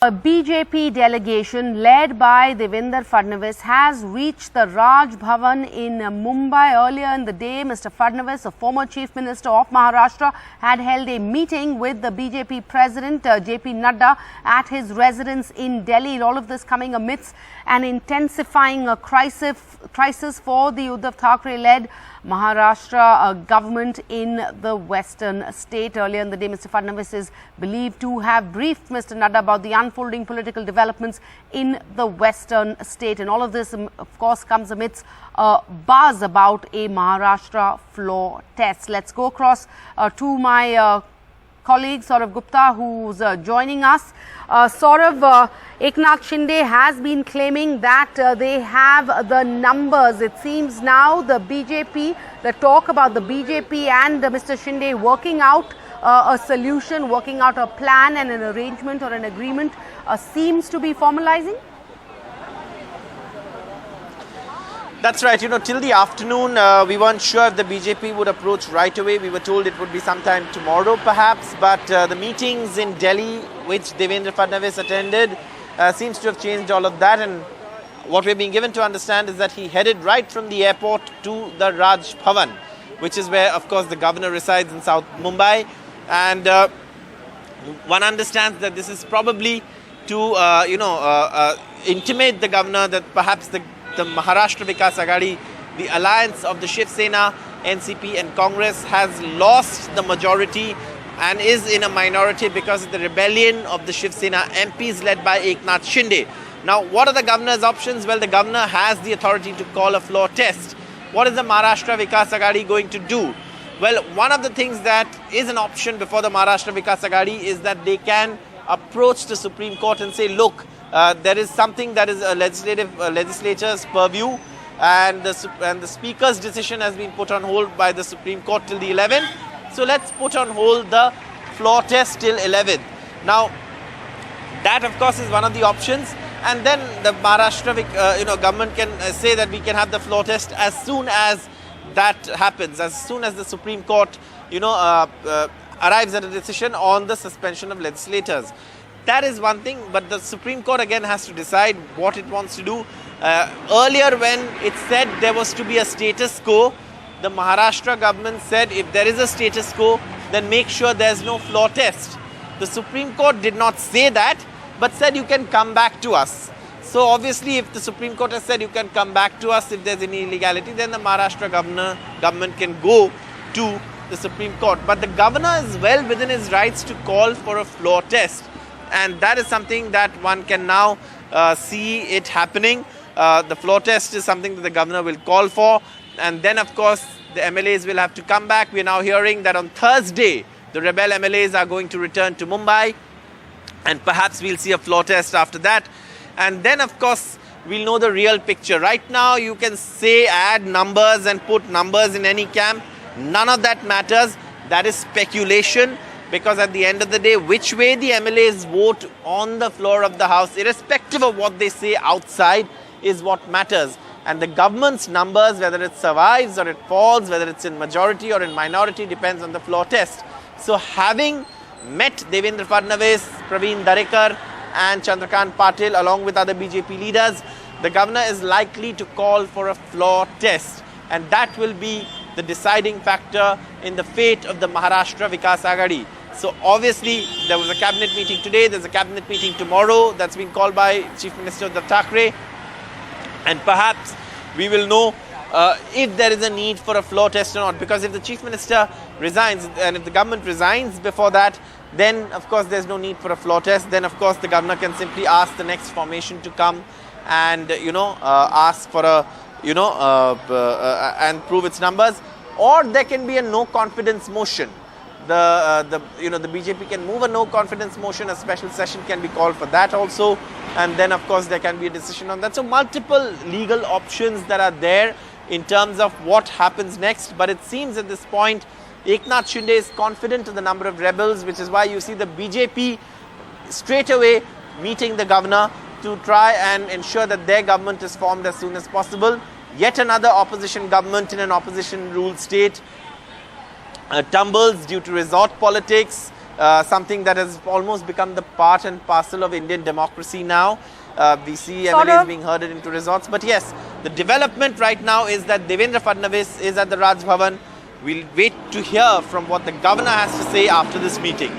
A BJP delegation led by Devendra Fadnavis has reached the Raj Bhavan in Mumbai. Earlier in the day, Mr. Fadnavis, a former Chief Minister of Maharashtra, had held a meeting with the BJP President JP Nadda at his residence in Delhi. All of this coming amidst an intensifying crisis for the Uddhav Thackeray-led Maharashtra government in the western state. Earlier in the day, Mr. Fadnavis is believed to have briefed Mr. Nadda about the unfolding political developments in the western state. And all of this, of course, comes amidst a buzz about a Maharashtra floor test. Let's go across to my colleague Saurav Gupta, who's joining us. Saurav, Eknath Shinde has been claiming that they have the numbers. It seems now the BJP, the talk about the BJP and Mr. Shinde working out a solution, working out a plan and an arrangement or an agreement seems to be formalizing? That's right. Till the afternoon, we weren't sure if the BJP would approach right away. We were told it would be sometime tomorrow, perhaps. But the meetings in Delhi, which Devendra Fadnavis attended, seems to have changed all of that. And what we're being given to understand is that he headed right from the airport to the Raj Bhavan, which is where, of course, the governor resides in South Mumbai. And one understands that this is probably to, intimate the governor that perhaps the Maharashtra Vikas Aghadi, the alliance of the Sena, NCP and Congress, has lost the majority and is in a minority because of the rebellion of the Sena MPs led by Eknath Shinde. Now, what are the governor's options? Well, the governor has the authority to call a floor test. What is the Maharashtra Vikas Aghadi going to do? Well, one of the things that is an option before the Maharashtra Vikas Aghadi is that they can approach the Supreme Court and say, look, there is something that is a legislature's purview, and the Speaker's decision has been put on hold by the Supreme Court till the 11th. So let's put on hold the floor test till 11th. Now, that of course is one of the options, and then the Maharashtra government can say that we can have the floor test as soon as that happens, as soon as the Supreme Court arrives at a decision on the suspension of legislators. That is one thing, but the Supreme Court again has to decide what it wants to do. Earlier, when it said there was to be a status quo, the Maharashtra government said if there is a status quo, then make sure there's no floor test. The Supreme Court did not say that, but said you can come back to us. So obviously, if the Supreme Court has said you can come back to us if there's any illegality, then the Maharashtra government can go to the Supreme Court. But the governor is well within his rights to call for a floor test. And that is something that one can now see it happening. The floor test is something that the governor will call for. And then, of course, the MLAs will have to come back. We are now hearing that on Thursday, the rebel MLAs are going to return to Mumbai. And perhaps we'll see a floor test after that. And then, of course, we'll know the real picture. Right now, you can say, add numbers and put numbers in any camp. None of that matters. That is speculation. Because at the end of the day, which way the MLAs vote on the floor of the House, irrespective of what they say outside, is what matters. And the government's numbers, whether it survives or it falls, whether it's in majority or in minority, depends on the floor test. So having met Devendra Fadnavis, Praveen Darekar and Chandrakant Patil along with other BJP leaders, the governor is likely to call for a floor test. And that will be the deciding factor in the fate of the Maharashtra Vikas Aghadi. So obviously, there was a cabinet meeting today, there's a cabinet meeting tomorrow that's been called by Chief Minister Uddhav Thackeray. And perhaps we will know if there is a need for a floor test or not. Because if the Chief Minister resigns and if the government resigns before that, then of course there's no need for a floor test. Then of course the governor can simply ask the next formation to come and, ask for a, and prove its numbers. Or there can be a no confidence motion. The BJP can move a no confidence motion. A special session can be called for that also, and then of course there can be a decision on that. So multiple legal options that are there in terms of what happens next. But it seems at this point Eknath Shinde is confident of the number of rebels, which is why you see the BJP straight away meeting the governor to try and ensure that their government is formed as soon as possible. Yet another opposition government in an opposition ruled state tumbles due to resort politics, something that has almost become the part and parcel of Indian democracy now. We see Sort MLAs of. being herded into resorts. But yes, the development right now is that Devendra Fadnavis is at the Raj Bhavan. We'll wait to hear from what the governor has to say after this meeting.